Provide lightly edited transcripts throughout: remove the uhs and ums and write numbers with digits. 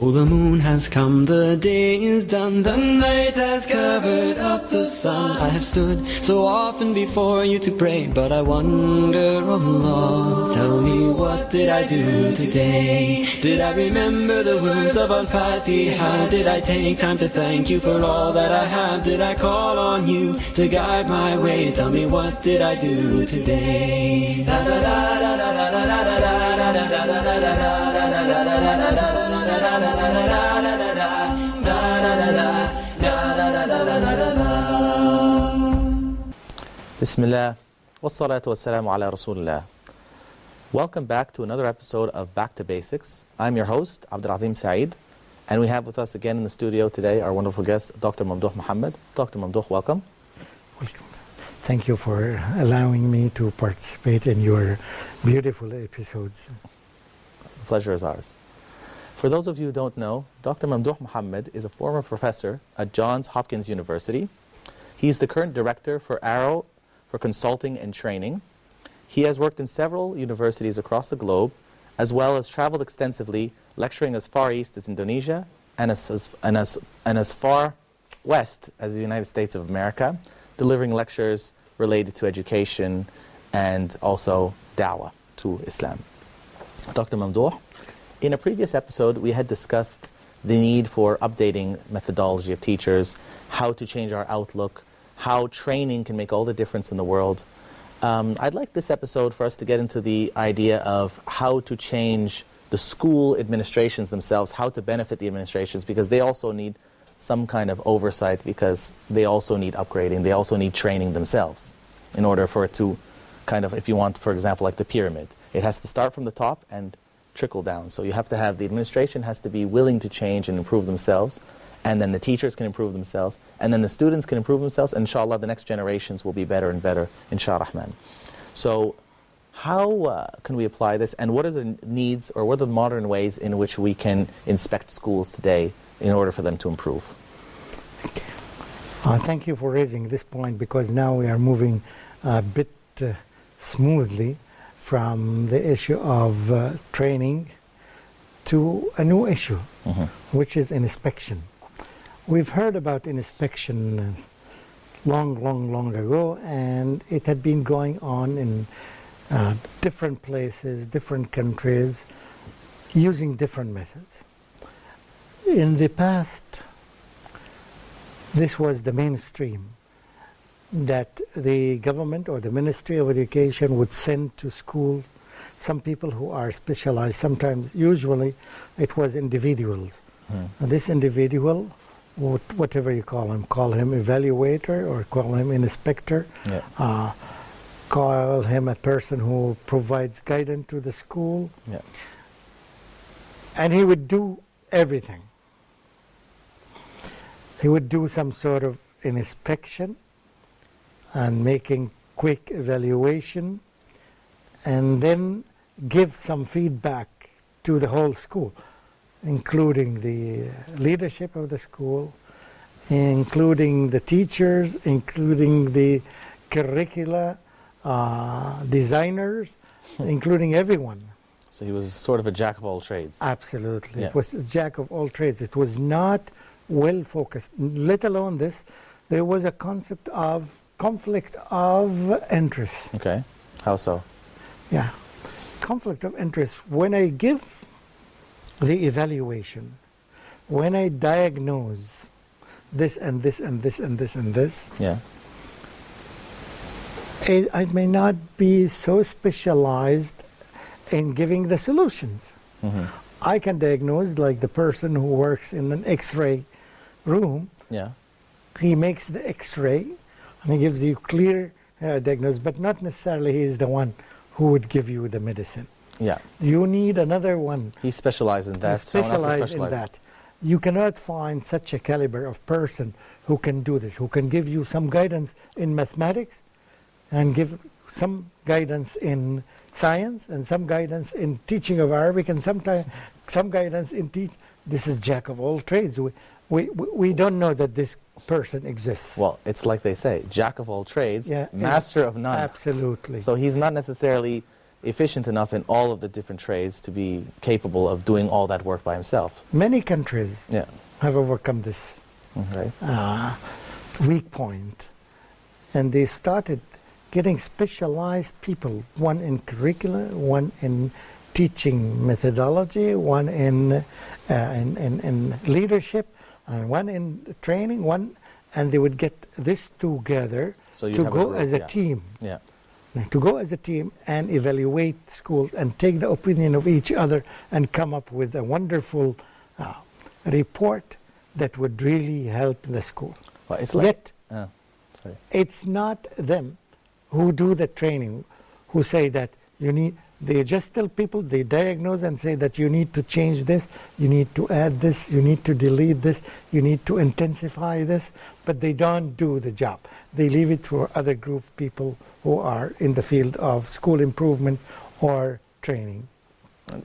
Oh, the moon has come, the day is done, the night has covered up the sun. I have stood so often before you to pray, but I wonder, oh Allah, tell me, what did I do today? Did I remember the words of Al-Fatiha? Did I take time to thank you for all that I have? Did I call on you to guide my way? Tell me, what did I do today? Bismillah, wassalatu wassalamu ala Rasulullah. Welcome back to another episode of Back to Basics. I'm your host, Abdul Azim Saeed, and we have with us again in the studio today our wonderful guest, Dr. Mamdouh Mohamed. Dr. Mamdouh, welcome. Welcome. Thank you for allowing me to participate in your beautiful episodes. The pleasure is ours. For those of you who don't know, Dr. Mamdouh Mohamed is a former professor at Johns Hopkins University. He is the current director for Arrow for Consulting and Training. He has worked in several universities across the globe, as well as traveled extensively, lecturing as far east as Indonesia and as far west as the United States of America, delivering lectures related to education and also da'wah to Islam. Dr. Mamdouh, in a previous episode, we had discussed the need for updating methodology of teachers, how to change our outlook, how training can make all the difference in the world. I'd like this episode for us to get into the idea of how to change the school administrations themselves, how to benefit the administrations, because they also need some kind of oversight, because they also need upgrading, they also need training themselves in order for it to kind of, if you want, for example, like the pyramid, it has to start from the top and trickle down. So you have to have, the administration has to be willing to change and improve themselves, and then the teachers can improve themselves, and then the students can improve themselves, and inshallah the next generations will be better and better, inshallah rahman. So how can we apply this, and what are the needs, or what are the modern ways in which we can inspect schools today in order for them to improve? Okay. Thank you for raising this point, because now we are moving a bit smoothly from the issue of training to a new issue, which is inspection. We've heard about inspection long ago, and it had been going on in different places, different countries, using different methods. In the past, this was the mainstream, that the government or the Ministry of Education would send to schools some people who are specialized. Sometimes, usually, it was individuals. This individual, whatever you call him evaluator or call him inspector, call him a person who provides guidance to the school, and he would do everything. He would do some sort of inspection and making quick evaluation, and then give some feedback to the whole school, including the leadership of the school, including the teachers, including the curricula designers, including everyone. So he was sort of a jack of all trades. Absolutely. It was a jack of all trades. It was not well focused. Let alone this, there was a concept of conflict of interest. Okay. How so? Yeah. Conflict of interest. When I give the evaluation, when I diagnose this and this and this and this and this, I may not be so specialized in giving the solutions. I can diagnose, like the person who works in an X-ray room. He makes the X-ray and he gives you clear diagnosis, but not necessarily he is the one who would give you the medicine. You need another one. He specializes in that. Specialized in that. You cannot find such a caliber of person who can do this, who can give you some guidance in mathematics and give some guidance in science and some guidance in teaching of Arabic and sometimes some guidance in this is jack of all trades. We don't know that this person exists. Well, it's like they say, jack of all trades, master of none. Absolutely. So he's not necessarily efficient enough in all of the different trades to be capable of doing all that work by himself. Many countries Yeah. have overcome this Okay. weak point, and they started getting specialized people, one in curriculum, one in teaching methodology, one in leadership, one in training, and they would get this together So you to have a go group, as a yeah. team. Yeah. To go as a team and evaluate schools and take the opinion of each other and come up with a wonderful report that would really help the school. Well, it's like, Yet, sorry. it's not them who do the training, who say that you need, they just tell people, they diagnose and say that you need to change this, you need to add this, you need to delete this, you need to intensify this, but they don't do the job. They leave it for other group people who are in the field of school improvement or training.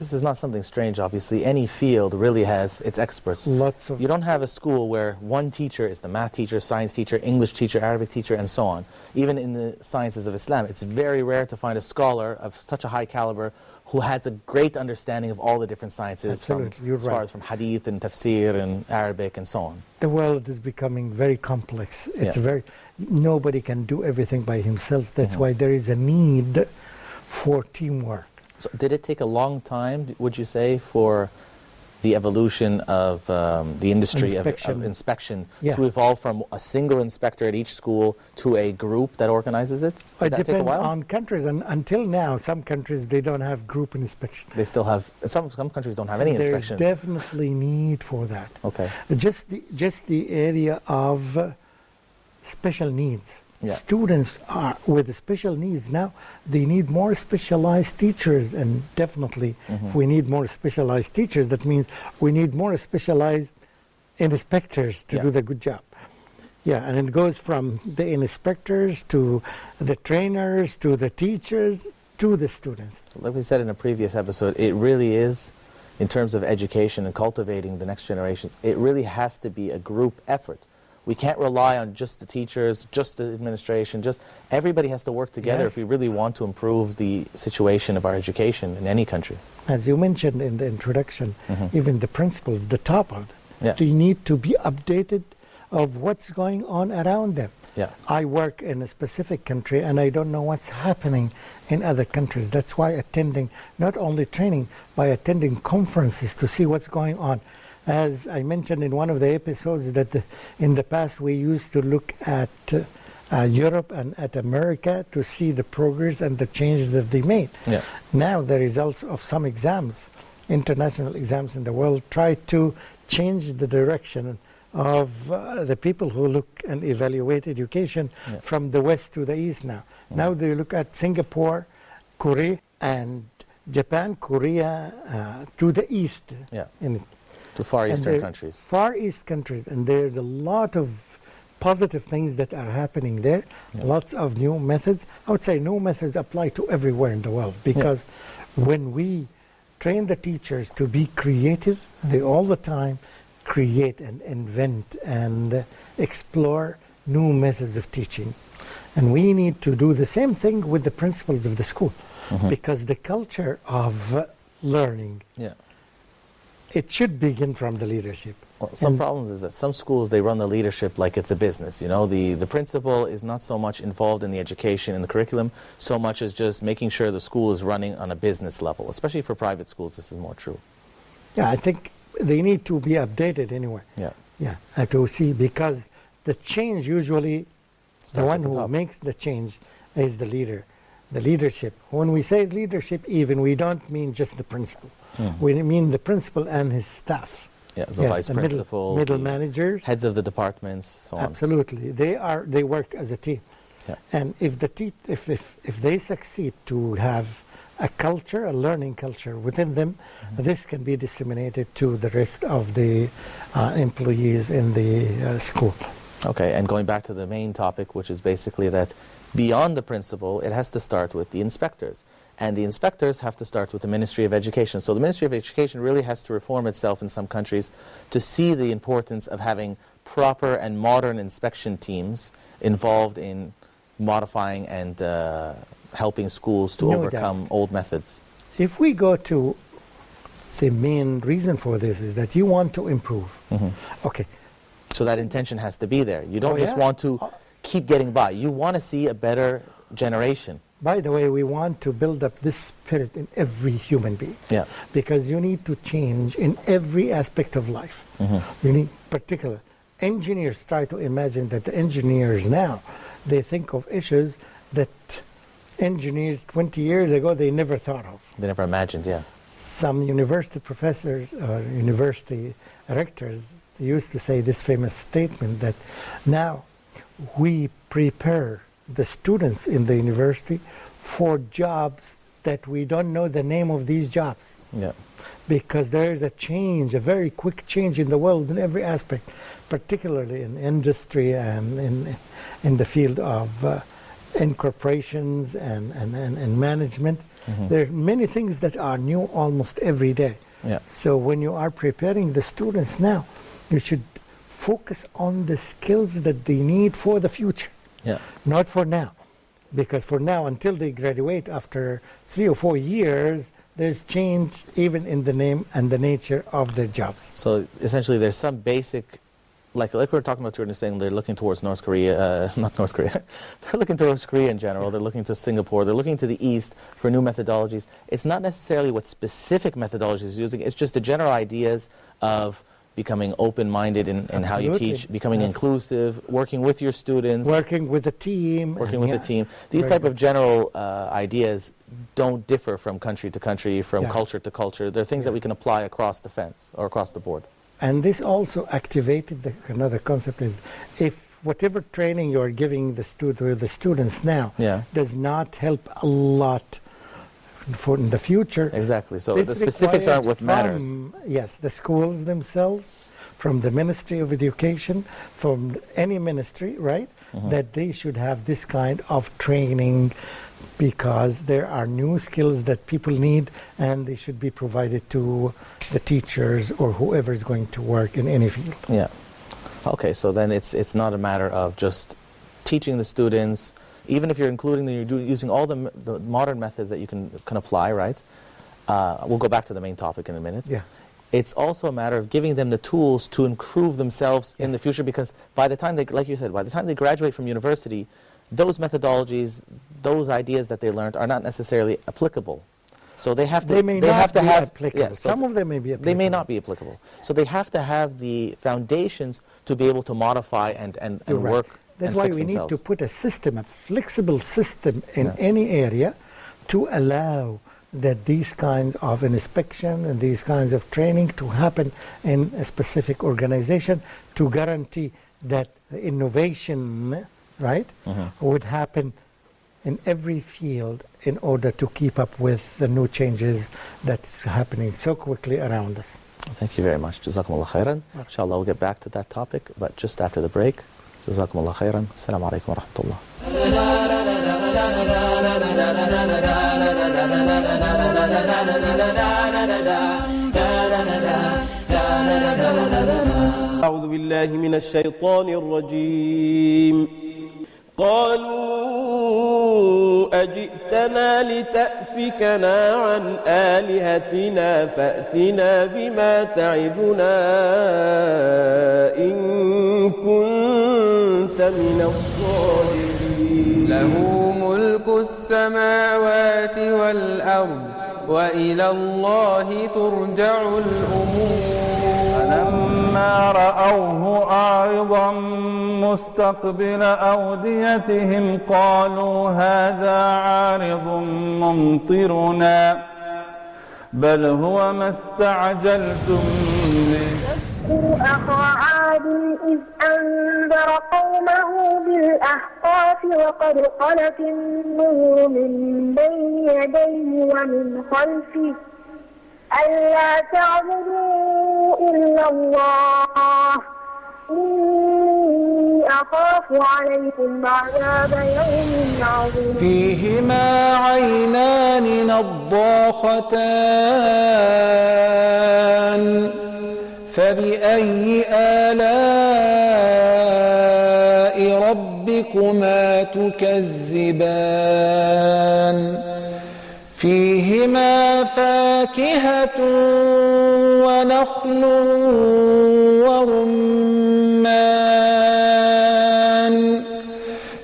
This is not something strange, obviously. Any field really has its experts. Lots of You don't have a school where one teacher is the math teacher, science teacher, English teacher, Arabic teacher, and so on. Even in the sciences of Islam, it's very rare to find a scholar of such a high caliber who has a great understanding of all the different sciences, Absolutely, you're as far right. as from hadith and tafsir and Arabic and so on. The world is becoming very complex. It's Yeah. nobody can do everything by himself. That's why there is a need for teamwork. So did it take a long time, would you say, for the evolution of the industry of inspection Yeah. to evolve from a single inspector at each school to a group that organizes it? Did It that take a depends while? on countries, and until now, some countries they don't have group inspection. They still have, some countries don't have any There's inspection. definitely need for that. Okay. Just the area of special needs. Yeah. Students are with special needs now. They need more specialized teachers, and definitely, if we need more specialized teachers, that means we need more specialized inspectors to Yeah. do the good job. Yeah, and it goes from the inspectors to the trainers to the teachers to the students. Like we said in a previous episode, it really is, in terms of education and cultivating the next generations, it really has to be a group effort. We can't rely on just the teachers, just the administration, everybody has to work together Yes. if we really want to improve the situation of our education in any country. As you mentioned in the introduction, even the principals, the top of them, Yeah. they need to be updated of what's going on around them. Yeah. I work in a specific country and I don't know what's happening in other countries. That's why attending not only training, but attending conferences to see what's going on. As I mentioned in one of the episodes that in the past we used to look at Europe and at America to see the progress and the changes that they made. Yeah. Now the results of some exams, international exams in the world, try to change the direction of the people who look and evaluate education from the west to the east now. Now they look at Singapore, Korea, and Japan, Korea to the east. Yeah. In To Far and Eastern they're countries. Far East countries, and there's a lot of positive things that are happening there. Lots of new methods. I would say new methods apply to everywhere in the world, because when we train the teachers to be creative, they all the time create and invent and explore new methods of teaching. And we need to do the same thing with the principals of the school, because the culture of learning, Yeah. it should begin from the leadership. Well, some problems is that some schools, they run the leadership like it's a business. You know, the principal is not so much involved in the education and the curriculum, so much as just making sure the school is running on a business level. Especially for private schools, this is more true. Yeah, I think they need to be updated anyway. Yeah. Yeah, to see, because the change usually, the Starts one at the who top. makes the change is the leader, the leadership. When we say leadership, even, we don't mean just the principal. We mean the principal and his staff. Yeah, the Yes, vice the principal, middle the managers. heads of the departments, so on. Absolutely, they work as a team. Yeah. And if if they succeed to have a culture, a learning culture within them, this can be disseminated to the rest of the employees in the school. Okay, and going back to the main topic, which is basically that beyond the principal, it has to start with the inspectors. And the inspectors have to start with the Ministry of Education. So the Ministry of Education really has to reform itself in some countries to see the importance of having proper and modern inspection teams involved in modifying and helping schools to No overcome doubt. old methods? If we go to the main reason for this is that you want to improve. Okay. So that intention has to be there. You don't just yeah? want to keep getting by. You want to see a better generation. By the way, we want to build up this spirit in every human being. Yeah. Because you need to change in every aspect of life. You need particular. Engineers try to imagine that the engineers now, they think of issues that engineers 20 years ago they never thought of. They never imagined, yeah. Some university professors or university rectors used to say this famous statement that now we prepare the students in the university for jobs that we don't know the name of these jobs. Yeah. Because there is a change, a very quick change in the world in every aspect, particularly in industry and in the field of incorporations and management. There are many things that are new almost every day. Yeah. So when you are preparing the students now, you should focus on the skills that they need for the future, Yeah. not for now. Because for now, until they graduate after 3 or 4 years, there's change even in the name and the nature of their jobs. So essentially there's some basic, like we were talking about, students saying they're looking towards North Korea, not North Korea, they're looking towards Korea in general, they're looking to Singapore, they're looking to the East for new methodologies. It's not necessarily what specific methodologies is using, it's just the general ideas of becoming open-minded in how you Absolutely. teach, becoming inclusive, working with your students. Working with a team. Working and with the team. These very type good. of general ideas don't differ from country to country, from Yeah. culture to culture. They're things that we can apply across the fence or across the board. And this also activated another concept is if whatever training you're giving the students now Yeah. does not help a lot for in the future. Exactly. So this the specifics aren't what requires matters. from, yes, the schools themselves, from the Ministry of Education, from any ministry, right, that they should have this kind of training because there are new skills that people need and they should be provided to the teachers or whoever is going to work in any field. Yeah. Okay, so then it's not a matter of just teaching the students, even if you're including them, you're using all the modern methods that you can apply, right? We'll go back to the main topic in a minute. Yeah. It's also a matter of giving them the tools to improve themselves in the future, because by the time they, like you said, by the time they graduate from university, those methodologies, those ideas that they learned are not necessarily applicable. So they have to. They may they not have to be have, applicable. yeah, so Some of them may be applicable. they may not be applicable. So they have to have the foundations to be able to modify and You're right. work. That's and why fix we need themselves. to put a system, a flexible system in Yeah. any area to allow that these kinds of inspection and these kinds of training to happen in a specific organization to guarantee that innovation, right, would happen in every field in order to keep up with the new changes that's happening so quickly around us. Thank you very much. Jazakumullah khairan. Inshallah, we'll get back to that topic, but just after the break. Jazakumullah khairan. Assalamu alaikum wa rahmatullah. أعوذ بالله من الشيطان الرجيم قالوا أجئتنا لتأفكنا عن آلهتنا فأتنا بما تعدنا إن كنت من الصادقين له ملك السماوات والأرض وإلى الله ترجع الأمور فلما رأوه عارضا مستقبل أوديتهم قالوا هذا عارض ممطرنا بل هو ما استعجلتم به أخا عاد إذ أنذر قومه بالأحقاف وقد خلت النذر من بين يديه ومن خلفه ألا تعبدوا إلا الله إني أخاف عليكم عذاب يوم عظيم فيهما عينان نضاختان فبأي آلاء ربكما ربكما تكذبان فيهما فاكهة ونخل ورمان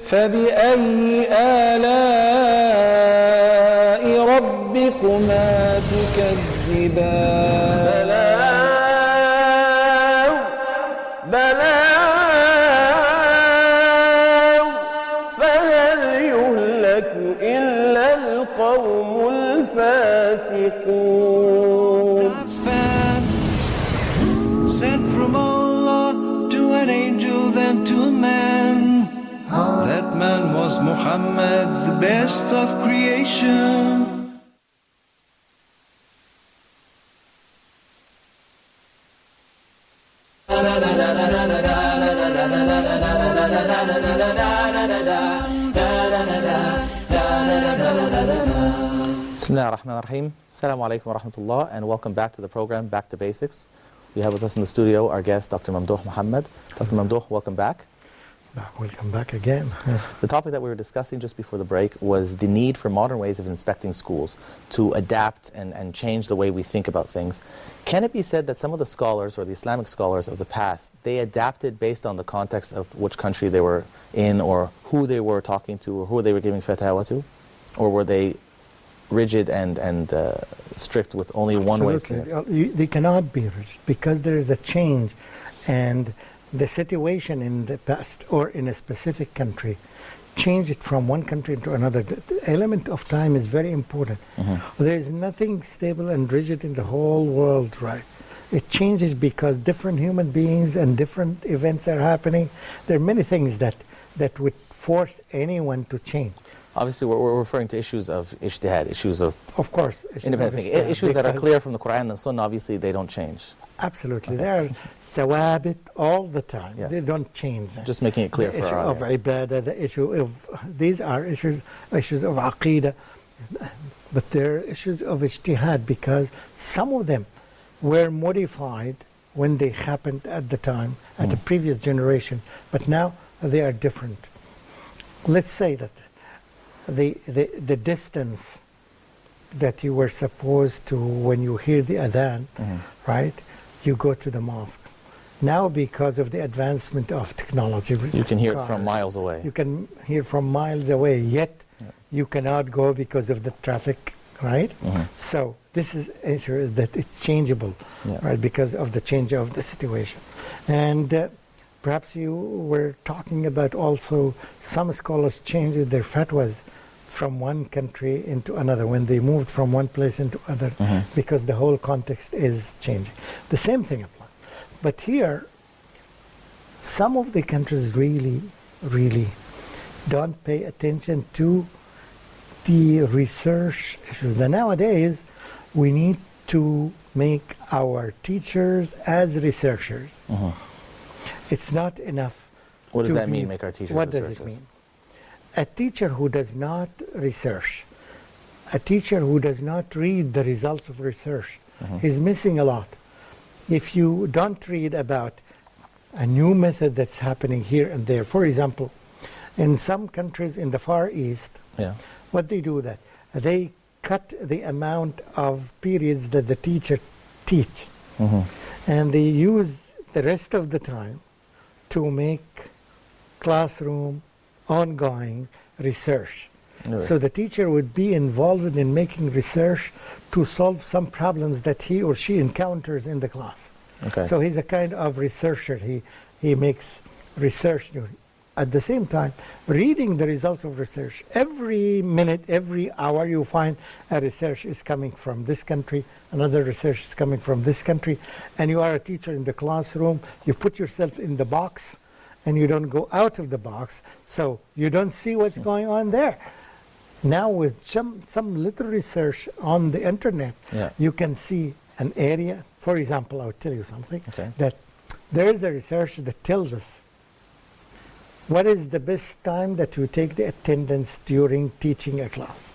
فبأي آلاء ربكما تكذبان بلاغ فهل يهلك إلا القوم الفاسقون. Sent from Allah to an angel then to a man. That man was Muhammad, the best of creation. Bismillah ar-Rahman ar-Rahim. Assalamu alaikum wa rahmatullah, and welcome back to the program, Back to Basics. We have with us in the studio our guest, Dr. Mamdouh Mohamed. Dr. Mamdouh, welcome back. Welcome back again. The topic that we were discussing just before the break was the need for modern ways of inspecting schools to adapt and change the way we think about things. Can it be said that some of the scholars, or the Islamic scholars of the past, they adapted based on the context of which country they were in, or who they were talking to, or who they were giving fatwa to? Or were they rigid and strict with only one way of seeing it? They cannot be rigid because there is a change, and the situation in the past or in a specific country change it from one country to another. The element of time is very important. There is nothing stable and rigid in the whole world, right? It changes because different human beings and different events are happening. There are many things that would force anyone to change. Obviously, we're referring to issues of ijtihad, issues of course, independent thinking. Issues that are clear from the Quran and Sunnah, obviously, they don't change. Absolutely. They are thawabit all the time. Yes. They don't change. Just making it clear the for our issue of ibadah, the issue of, these are issues of aqeedah, but they're issues of ijtihad because some of them were modified when they happened at the time, at the previous generation, but now they are different. Let's say that the distance that you were supposed to, when you hear the adhan, right, you go to the mosque. Now, because of the advancement of technology, you can hear it from miles away. You can hear from miles away, yet you cannot go because of the traffic, right? So this is issue that it's changeable, right, because of the change of the situation. And perhaps you were talking about also some scholars changed their fatwas from one country into another when they moved from one place into other because the whole context is changing. The same thing applies. But here, some of the countries really don't pay attention to the research issues. Now, nowadays, we need to make our teachers as researchers. It's not enough. What does that mean, make our teachers researchers? What does it mean? A teacher who does not research, a teacher who does not read the results of research, is missing a lot. If you don't read about a new method that's happening here and there, for example, in some countries in the Far East, what they do that they cut the amount of periods that the teacher teach, and they use the rest of the time to make classroom ongoing research. So the teacher would be involved in making research to solve some problems that he or she encounters in the class. So he's a kind of researcher. He makes research. At the same time, reading the results of research. Every minute, every hour, you find a research is coming from this country, another research is coming from this country, and you are a teacher in the classroom. You put yourself in the box, and you don't go out of the box, so you don't see what's going on there. Now with some little research on the internet, you can see an area. For example, I'll tell you something, that there is a research that tells us what is the best time that you take the attendance during teaching a class.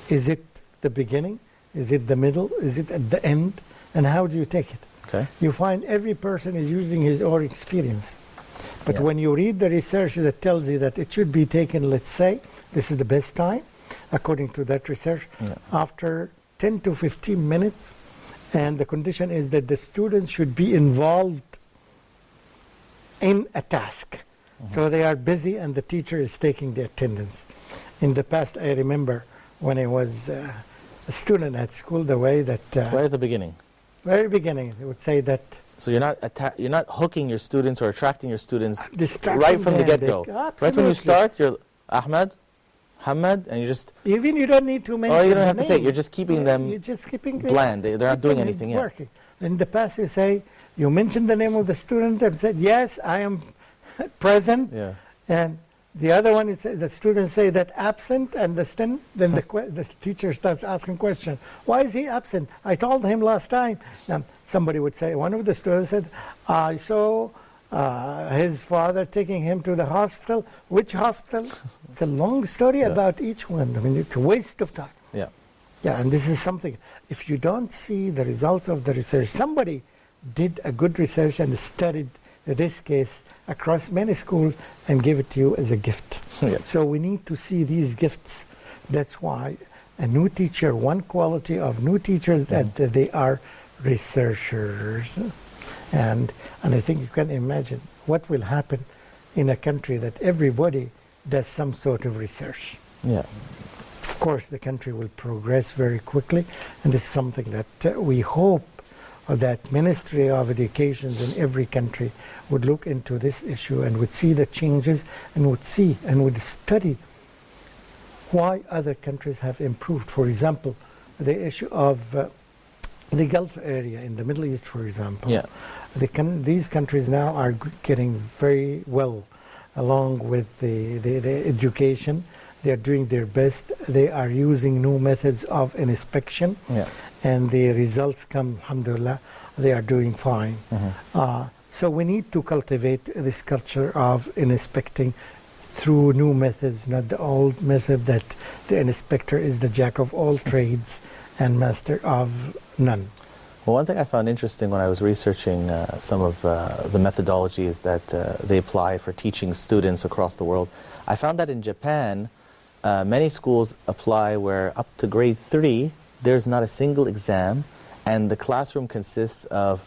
Is it the beginning? Is it the middle? Is it at the end? And how do you take it? You find every person is using his own experience. But Yeah. when you read the research that tells you that it should be taken, let's say, this is the best time, according to that research, after 10 to 15 minutes, and the condition is that the students should be involved in a task. So they are busy and the teacher is taking the attendance. In the past, I remember when I was a student at school, the way that... Right at the beginning. very beginning, they would say that... So you're not hooking your students or attracting your students distracting right from the them. get-go. Absolutely. Right when you start, you're Ahmed, Hamad, and you just... Even you don't need to mention Oh, you don't the have to say it. name. You're just keeping them You're just keeping them bland. They're not doing keeping anything it yet. working. In the past, you say, you mention the name of the student and said, yes, I am present. Yeah. And the other one, is the students say that absent, and then the teacher starts asking questions. Why is he absent? I told him last time. Somebody would say, one of the students said, I saw his father taking him to the hospital. Which hospital? It's a long story about each one. I mean, it's a waste of time. Yeah. Yeah, and this is something, if you don't see the results of the research, somebody did a good research and studied this case across many schools and gave it to you as a gift. Yeah. So we need to see these gifts. That's why a new teacher, one quality of new teachers, that they are researchers. And I think you can imagine what will happen in a country that everybody does some sort of research. Yeah. Of course, the country will progress very quickly, and this is something that we hope that Ministry of Education in every country would look into this issue and would see the changes and would see and would study why other countries have improved. For example, the issue of the Gulf area in the Middle East, for example. Yeah. These countries now are getting very well along with the education. They are doing their best. They are using new methods of inspection. Yeah. And the results come, alhamdulillah, they are doing fine. So we need to cultivate this culture of inspecting through new methods, not the old method that the inspector is the jack of all trades and master of none. Well, one thing I found interesting when I was researching some of the methodologies that they apply for teaching students across the world, I found that in Japan, many schools apply where up to grade 3, there's not a single exam, and the classroom consists of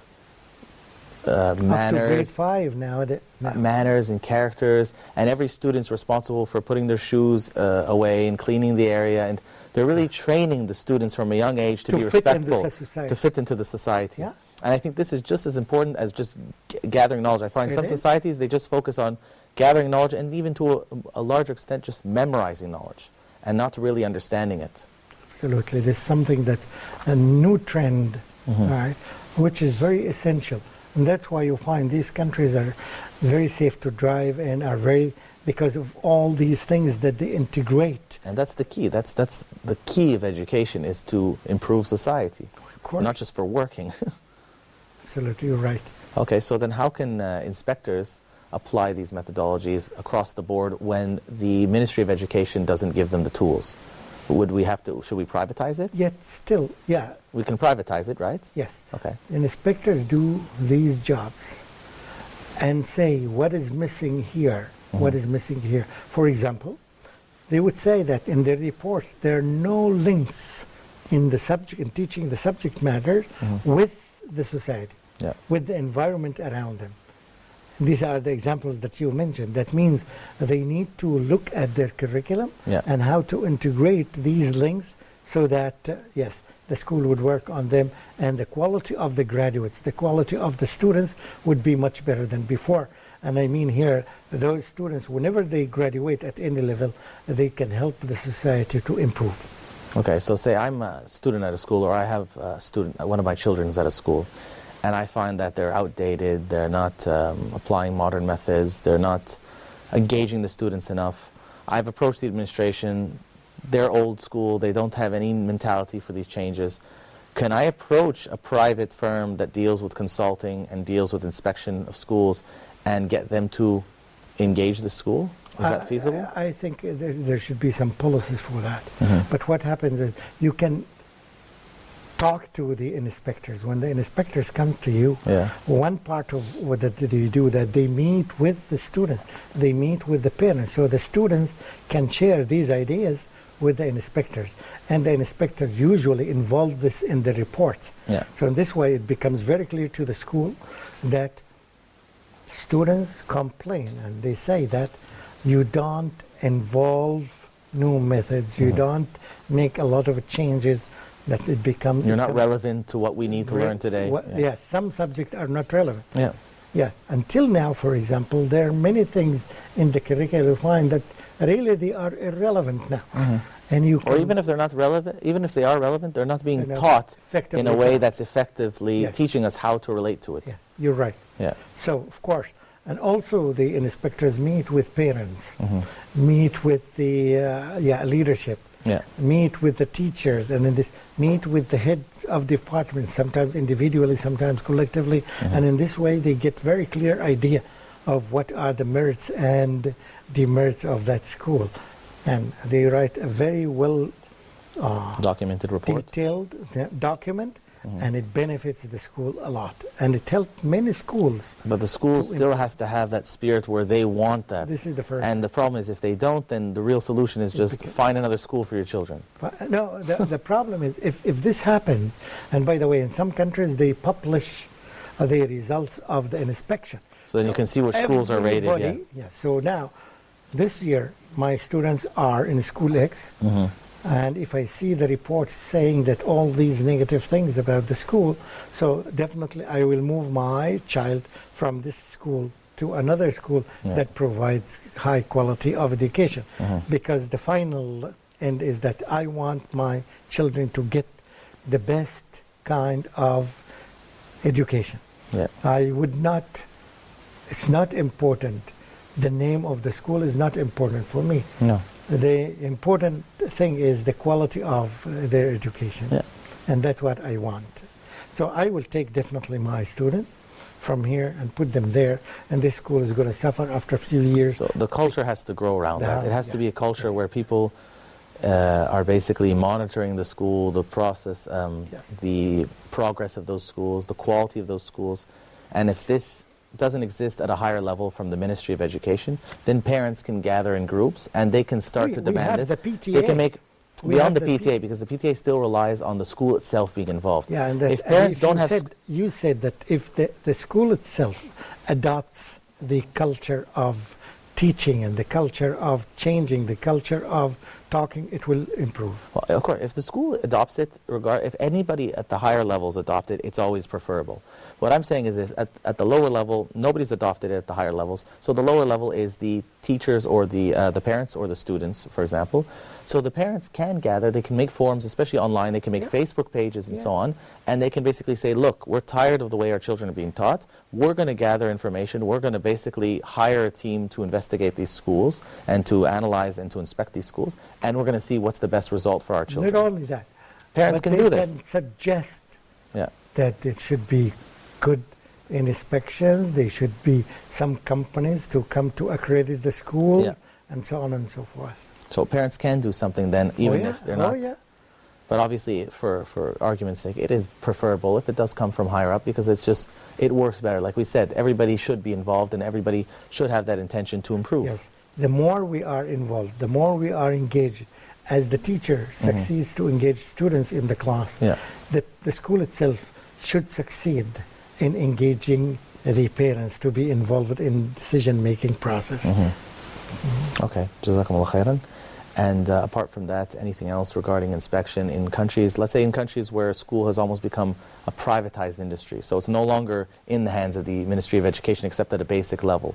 manners, up to grade 5 nowadays. manners and characters, and every student's responsible for putting their shoes away and cleaning the area, and they're really training the students from a young age to be respectful, to fit into the society. Yeah. And I think this is just as important as just gathering knowledge. I find It some is. societies, they just focus on gathering knowledge and even to a larger extent just memorizing knowledge and not really understanding it. Absolutely. There's something that, a new trend, right, which is very essential. And that's why you find these countries are very safe to drive and are very, because of all these things that they integrate. And that's the key. That's the key of education, is to improve society, Of course. not just for working. Absolutely, you're right. Okay, so then how can inspectors apply these methodologies across the board when the Ministry of Education doesn't give them the tools? Should we privatize it? Yet still, yeah, We can privatize it, right? yes. Okay. Inspectors do these jobs and say what is missing here, what is missing here. For example, they would say that in their reports there are no links in the subject, in teaching the subject matter with the society, Yeah. with the environment around them. These are the examples that you mentioned. That means they need to look at their curriculum Yeah. and how to integrate these links so that, yes, the school would work on them and the quality of the graduates, the quality of the students would be much better than before. And I mean here, those students, whenever they graduate at any level, they can help the society to improve. Okay, so say I'm a student at a school, or I have a student, one of my children's at a school, and I find that they're outdated, they're not applying modern methods, they're not engaging the students enough. I've approached the administration, they're old school, they don't have any mentality for these changes. Can I approach a private firm that deals with consulting and deals with inspection of schools and get them to engage the school? Is that feasible? I think there should be some policies for that. But what happens is you can talk to the inspectors. When the inspectors comes to you, Yeah. one part of what that they do, that they meet with the students, they meet with the parents, so the students can share these ideas with the inspectors, and the inspectors usually involve this in the reports. Yeah. So in this way, it becomes very clear to the school that students complain, and they say that you don't involve new methods, you don't make a lot of changes, that it becomes... You're not relevant to what we need to learn today. Yes, some subjects are not relevant. Yeah. Yes, until now, for example, there are many things in the curriculum find that really they are irrelevant now. And you Or even if they're not relevant, even if they are relevant, they're not being taught effectively in a way taught. that's effectively Yes. teaching us how to relate to it. Yeah, you're right. Yeah. So, of course, and also the inspectors meet with parents, meet with the leadership, Yeah. meet with the teachers, and in this meet with the heads of departments, sometimes individually, sometimes collectively, and in this way they get very clear idea of what are the merits and demerits of that school, and they write a very well Documented report. detailed document, and it benefits the school a lot, and it helped many schools. But the school to still has to have that spirit where they want that. This is the first. And the problem is if they don't, then the real solution is just find another school for your children. No, the problem is if this happens, and by the way, in some countries they publish the results of the inspection. So then you can see which schools are rated. Yeah. Everybody- yeah. So now, this year, my students are in school X, and if I see the reports saying that all these negative things about the school, so definitely I will move my child from this school to another school that provides high quality of education, because the final end is that I want my children to get the best kind of education. Yeah. I would not, it's not important. The name of the school is not important for me. No. The important thing is the quality of their education. Yeah. And that's what I want. So I will take definitely my student from here and put them there, and this school is going to suffer after a few years. So the culture has to grow around that. It has to Yeah. be a culture where people are basically monitoring the school, the process, the progress of those schools, the quality of those schools. And if this doesn't exist at a higher level from the Ministry of Education, then parents can gather in groups and they can start to We demand have this. the PTA. They can make We beyond the have the PTA, because the PTA still relies on the school itself being involved. Yeah, and if parents don't have you said that if the school itself adopts the culture of teaching and the culture of changing, the culture of talking, it will improve. Well, of course, if the school adopts it, if anybody at the higher levels adopt it, it's always preferable. What I'm saying is, at the lower level, nobody's adopted it at the higher levels. So the lower level is the teachers or the parents or the students, for example. So the parents can gather, they can make forums, especially online, they can make Facebook pages and so on, and they can basically say, look, we're tired of the way our children are being taught, we're going to gather information, we're going to basically hire a team to investigate these schools and to analyze and to inspect these schools, and we're going to see what's the best result for our children. Not only that, Parents but can do this. They can suggest Yeah. that it should be good inspections, there should be some companies to come to accredit the schools, Yeah. and so on and so forth. So parents can do something then, even if they're not. Yeah. But obviously, for argument's sake, it is preferable if it does come from higher up, because it works better. Like we said, everybody should be involved and everybody should have that intention to improve. Yes. The more we are involved, the more we are engaged, as the teacher succeeds to engage students in the class, Yeah. the school itself should succeed in engaging the parents to be involved in decision-making process. Okay, Jazakumullah khairan. And apart from that, anything else regarding inspection in countries, let's say in countries where school has almost become a privatized industry, so it's no longer in the hands of the Ministry of Education except at a basic level.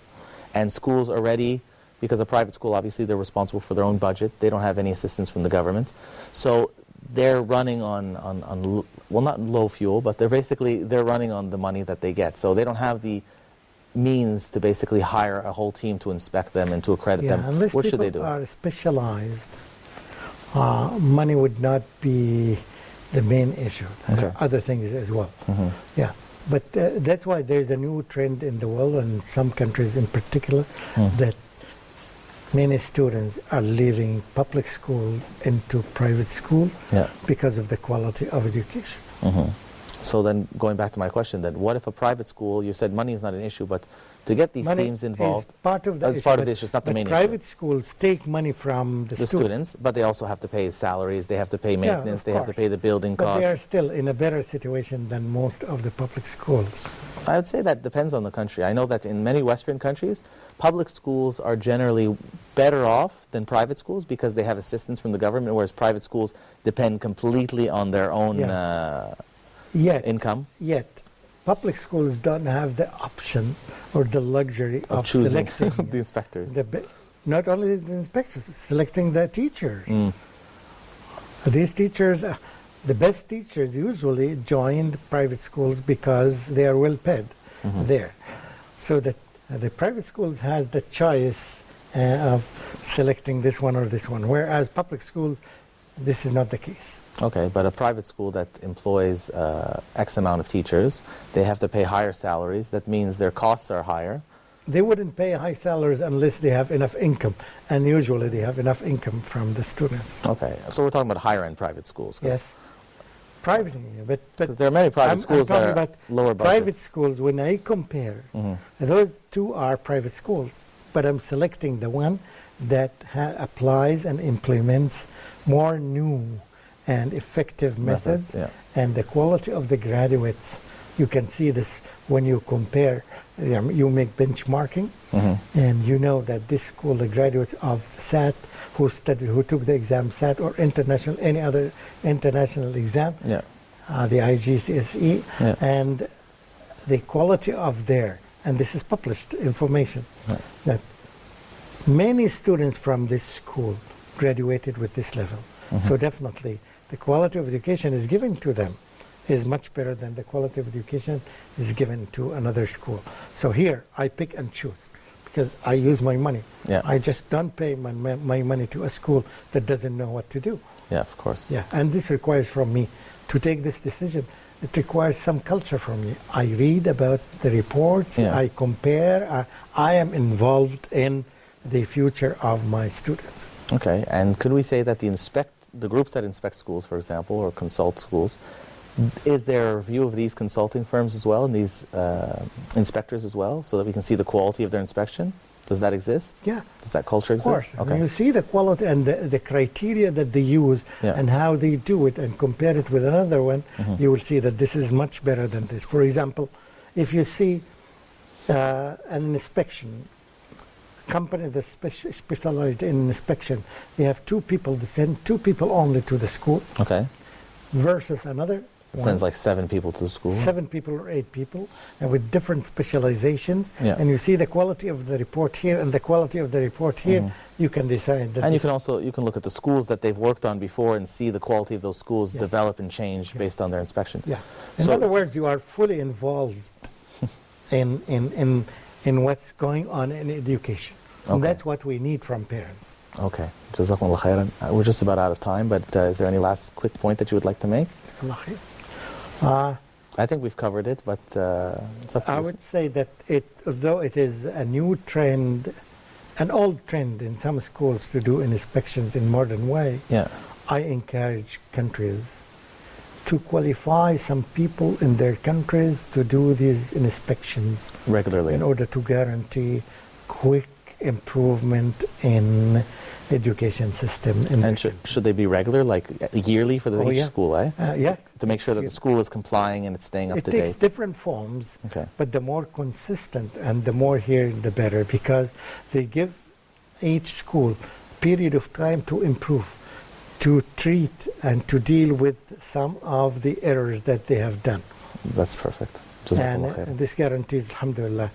And schools already, because a private school, obviously they're responsible for their own budget, they don't have any assistance from the government. So they're running on well, not low fuel, but they're running on the money that they get. So they don't have the means to basically hire a whole team to inspect them and to accredit them. Unless What should they people do? are specialized, money would not be the main issue. There are other things as well. Yeah, but that's why there's a new trend in the world, and some countries in particular, that many students are leaving public schools into private schools because of the quality of education. So then, going back to my question, then what if a private school? You said money is not an issue, but to get these Money teams involved, is part of the that's issue, part of but- the issue. It's not the but main private issue. schools take money from the The students, but they also have to pay salaries. They have to pay maintenance. of They have to course. pay the building But they are costs. still in a better situation than most of the public schools. I would say that depends on the country. I know that in many Western countries, public schools are generally better off than private schools because they have assistance from the government, whereas private schools depend completely on their own income. Yet, public schools don't have the option or the luxury Of of choosing selecting the inspectors. not only the inspectors, selecting the teachers. These teachers, the best teachers usually joined private schools because they are well paid there. So that the private schools has the choice of selecting this one or this one, whereas public schools, this is not the case. Okay, but a private school that employs X amount of teachers, they have to pay higher salaries. That means their costs are higher. They wouldn't pay high salaries unless they have enough income, and usually they have enough income from the students. Okay, so we're talking about higher-end private schools. Yes, private, but Because there are many private schools I'm that talking are about lower budget. private schools. When I compare, those two are private schools, but I'm selecting the one that applies and implements more new and effective methods, and the quality of the graduates. You can see this when you compare. You make benchmarking, and you know that this school, the graduates of SAT, who took the exam SAT or international, any other international exam, the IGCSE, and the quality of and this is published information, that many students from this school graduated with this level. So definitely the quality of education is given to them is much better than the quality of education is given to another school. So here I pick and choose because I use my money. I just don't pay my money to a school that doesn't know what to do. Yeah, of course. Yeah, and this requires from me to take this decision. It requires some culture from me. I read about the reports, I compare, I am involved in the future of my students. Okay, and could we say that the groups that inspect schools, for example, or consult schools, is there a review of these consulting firms as well, and these inspectors as well, so that we can see the quality of their inspection? Does that exist? Yeah. Does that culture exist? Of course. Okay. When you see the quality and the criteria that they use and how they do it and compare it with another one, you will see that this is much better than this. For example, if you see an inspection, company that's specialized in inspection, they have two people, they send two people only to the school. Okay. Versus another It sends like 7 people to the school. 7 people or 8 people, and with different specializations. Yeah. And you see the quality of the report here and the quality of the report here. You can decide that. And you can look at the schools that they've worked on before and see the quality of those schools develop and change based on their inspection. Yeah. In other words, you are fully involved in what's going on in education. And that's what we need from parents. Okay. Jazakumullah khairan. We're just about out of time, but is there any last quick point that you would like to make? I think we've covered it, but it's up to you. I would say that although it is a new trend, an old trend in some schools to do inspections in modern way, I encourage countries to qualify some people in their countries to do these inspections regularly in order to guarantee quick improvement in education system. And should they be regular, like yearly for each school, Yes. To make sure that the school is complying and it's staying up to date? It takes different forms, but the more consistent and the more here, the better, because they give each school period of time to improve, to treat and to deal with some of the errors that they have done. That's perfect. And this guarantees, alhamdulillah,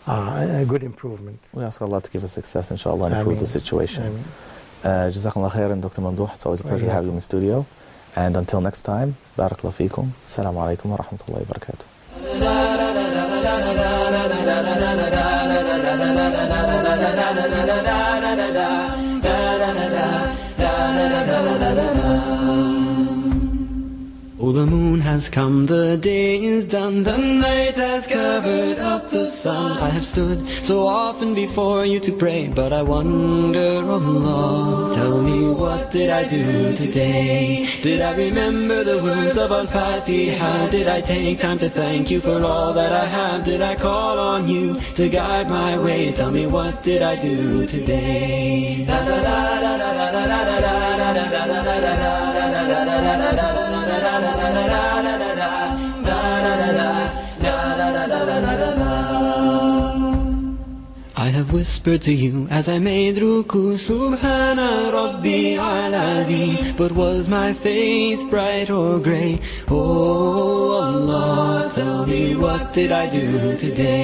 a good improvement. We ask Allah to give us success, inshallah, and improve the situation. Jazakallah khairan, Dr. Mamdouh. It's always a pleasure to have you in the studio. And until next time, barakallahu feekum. Assalamu alaikum wa rahmatullahi wa barakatuh. Oh, the moon has come, the day is done, the night has covered up the sun. I have stood so often before you to pray, but I wonder, oh Allah, tell me, what did I do today? Did I remember the words of Al-Fatiha? Did I take time to thank you for all that I have? Did I call on you to guide my way? Tell me, what did I do today? I have whispered to you as I made ruku, Subhana Rabbi Aladi. But was my faith bright or grey? Oh Allah, tell me, what did I do today?